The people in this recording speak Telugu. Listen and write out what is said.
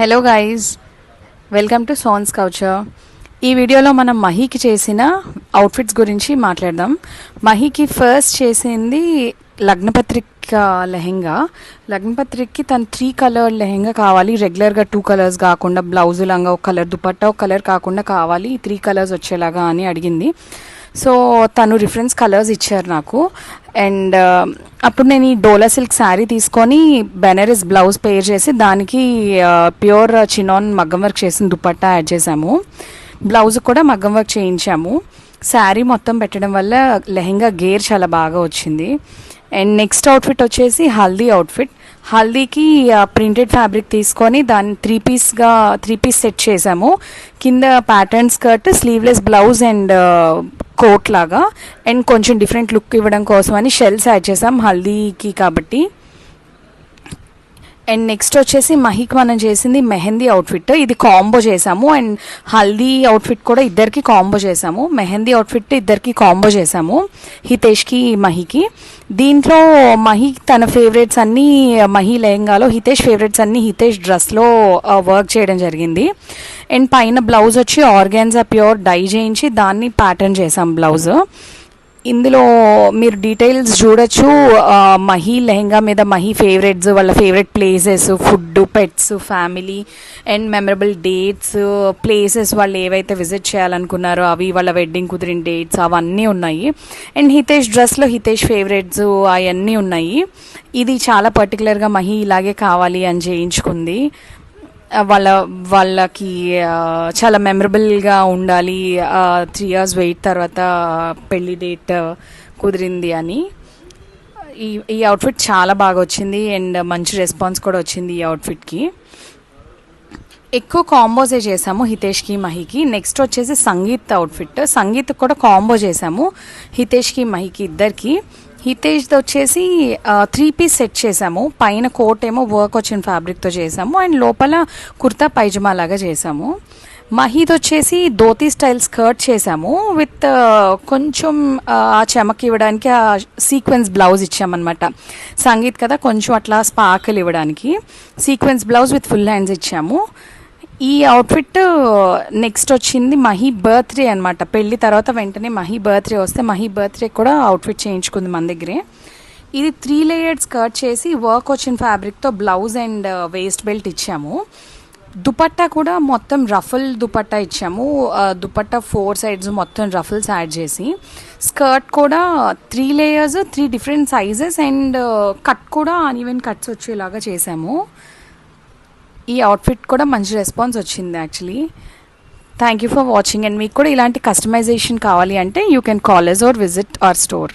Hello guys, welcome to sons culture. ఈ వీడియోలో మనం మహీకి చేసిన అవుట్ఫిట్స్ గురించి మాట్లాడదాం. మహీకి ఫస్ట్ చేసింది లగ్నపత్రిక లెహెంగా. లగ్నపత్రికకి తను 3 కలర్ లెహెంగా కావాలి. రెగ్యులర్గా 2 కలర్స్ కాకుండా, బ్లౌజ్ లంగా ఒక కలర్, దుపట్టా ఒక కలర్ కాకుండా కావాలి, 3 కలర్స్ వచ్చేలాగా అని అడిగింది. సో తను రిఫరెన్స్ కలర్స్ ఇచ్చారు నాకు. అండ్ అప్పుడు నేను ఈ డోలా సిల్క్ శారీ తీసుకొని బెనారస్ బ్లౌజ్ పేర్ చేసి దానికి ప్యూర్ చినాన్ మగ్గం వర్క్ చేసిన దుపట్టా యాడ్ చేసాము. బ్లౌజ్ కూడా మగ్గం వర్క్ చేయించాము. శారీ మొత్తం పెట్టడం వల్ల లెహెంగా గేర్ చాలా బాగా వచ్చింది. అండ్ నెక్స్ట్ అవుట్ఫిట్ వచ్చేసి హల్దీ అవుట్ఫిట్. హల్దీకి ప్రింటెడ్ ఫ్యాబ్రిక్ తీసుకొని దాన్ని 3 పీస్ సెట్ చేసాము. కింద pattern skirt, sleeveless blouse and coat లాగా, అండ్ కొంచెం డిఫరెంట్ లుక్ ఇవ్వడం కోసం అని షెల్స్ యాడ్ చేసాం హల్దీకి కాబట్టి. అండ్ నెక్స్ట్ వచ్చేసి మహీకి మనం చేసింది మెహందీ అవుట్ఫిట్. ఇది కాంబో చేసాము. అండ్ హల్దీ అవుట్ఫిట్ కూడా ఇద్దరికి కాంబో చేసాము. మెహందీ అవుట్ఫిట్ ఇద్దరికి కాంబో చేసాము, హితేష్కి మహీకి. దీంట్లో మహీ తన ఫేవరెట్స్ అన్నీ మహీ లెహంగాలో, హితేష్ ఫేవరెట్స్ అన్నీ హితేష్ డ్రెస్లో వర్క్ చేయడం జరిగింది. అండ్ పైన బ్లౌజ్ వచ్చి ఆర్గాన్జా ప్యూర్ డై చేయించి దాన్ని ప్యాటర్న్ చేసాం బ్లౌజ్. ఇందులో మీరు డీటెయిల్స్ చూడొచ్చు. మహీ లెహెంగా మీద మహీ ఫేవరెట్స్, వాళ్ళ favourite places, food, pets, family and memorable dates, places వాళ్ళు ఏవైతే విజిట్ చేయాలనుకున్నారో అవి, వాళ్ళ వెడ్డింగ్ కుదిరిన డేట్స్ అవన్నీ ఉన్నాయి. అండ్ హితేష్ డ్రెస్లో హితేష్ ఫేవరెట్స్ అవన్నీ ఉన్నాయి. ఇది చాలా పర్టికులర్గా మహీ ఇలాగే కావాలి అని చేయించుకుంది. వాళ్ళకి చాలా మెమరబుల్గా ఉండాలి, 3 years వెయిట్ తర్వాత పెళ్ళి డేట్ కుదిరింది అని. ఈ అవుట్ఫిట్ చాలా బాగా వచ్చింది అండ్ మంచి రెస్పాన్స్ కూడా వచ్చింది ఈ అవుట్ఫిట్కి. ఎక్కువ కాంబోసే చేసాము హితేష్కి మహీకి. నెక్స్ట్ వచ్చేసి సంగీత్ అవుట్ఫిట్. సంగీత్ కూడా కాంబో చేసాము హితేష్కి మహీకి ఇద్దరికి. హితేష్ది వచ్చేసి 3 పీస్ సెట్ చేసాము. పైన కోట్ ఏమో వర్క్ వచ్చిన ఫ్యాబ్రిక్తో చేసాము అండ్ లోపల కుర్తా పైజమా లాగా చేసాము. మహీద్ వచ్చేసి ధోతీ స్టైల్ స్కర్ట్ చేసాము విత్ కొంచెం చెమక్ ఇవ్వడానికి సీక్వెన్స్ బ్లౌజ్ ఇచ్చామన్నమాట. సంగీత్ కదా, కొంచెం అట్లా స్పార్కిల్ ఇవ్వడానికి sequence blouse with full hands ఇచ్చాము. ఈ అవుట్ఫిట్ నెక్స్ట్ వచ్చింది మహీ బర్త్డే అనమాట. పెళ్ళి తర్వాత వెంటనే మహీ బర్త్డే వస్తే మహీ బర్త్డే కూడా అవుట్ఫిట్ చేయించుకుంది మన దగ్గరే. ఇది 3 లేయర్డ్ స్కర్ట్ చేసి వర్క్ వచ్చిన ఫ్యాబ్రిక్తో బ్లౌజ్ అండ్ వేస్ట్ బెల్ట్ ఇచ్చాము. దుపట్టా కూడా మొత్తం రఫుల్ దుపట్టా ఇచ్చాము. దుపట్టా 4 sides మొత్తం రఫుల్స్ యాడ్ చేసి, స్కర్ట్ కూడా 3 layers, 3 different sizes and cut కూడా అన్ఈవెన్ కట్స్ వచ్చేలాగా చేసాము. ఈ అవుట్ఫిట్ కూడా మంచి రెస్పాన్స్ వచ్చింది actually. Thank you for watching. And మీకు కూడా ఇలాంటి కస్టమైజేషన్ కావాలి అంటే you can call us or visit our store.